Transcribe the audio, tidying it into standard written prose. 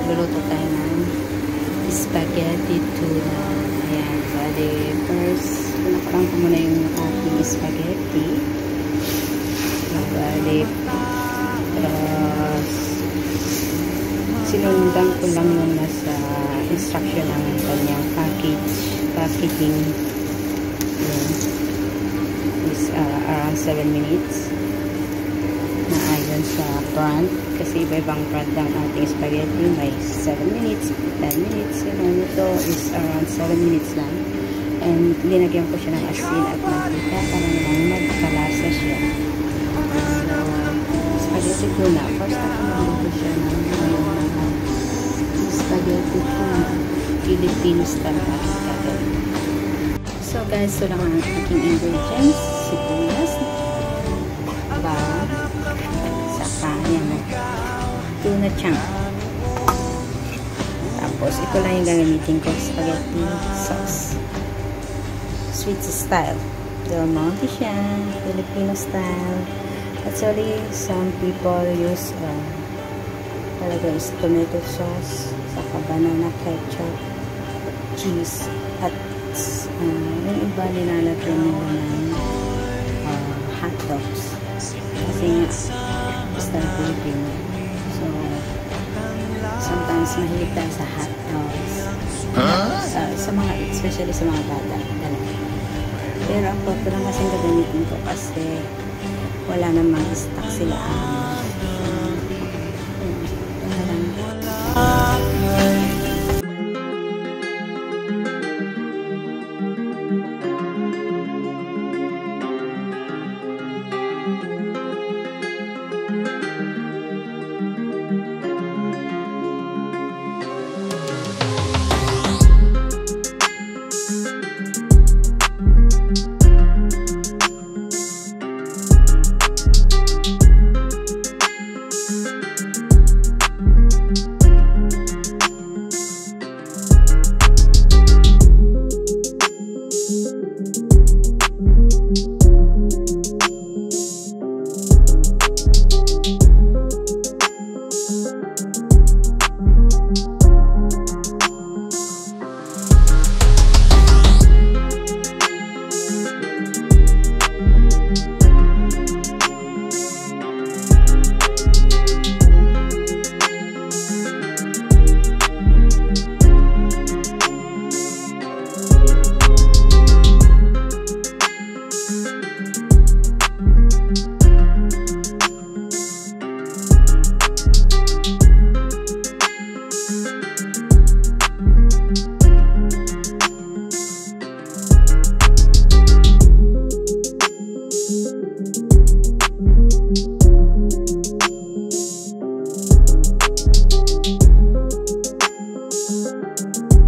magluluto tayo ng spaghetti tuna. Ayan, bali, first, pinakalang ko muna yung ating spaghetti. Bali, tapos, sinundan ko lang muna sa instruction ng kanyang packaging. Ayan. Is around 7 minutes. Na ayon sa brand. Kasi iba-ibang brand ng ating spaghetti. May 7 minutes, 10 minutes. Yun, ito is around 7 minutes lang. And linagyan ko siya ng asin at mantika para naman magkalasa siya. So, spaghetti tuna. First ako magluto siya ng spaghetti tuna. Philippine style aking gagawin. So guys, so lang ang aking ingredients. Sibuyas, bawang, saka yan, tuna chunk. Tapos ito lang yung gagamitin ko, spaghetti sauce. Sweet style. Del Monte siya, Filipino style. Actually, some people use talaga is tomato sauce, saka banana ketchup, cheese, at yung iba nilalagyan nila ng hot dogs. Kasi nga, style Filipino. So, sometimes mahilig tayo sa hot dogs. Sa mga, especially sa mga bata. Pero ako, ito lang kasing gagamitin ko kasi wala namang stock sila. Ito na lang.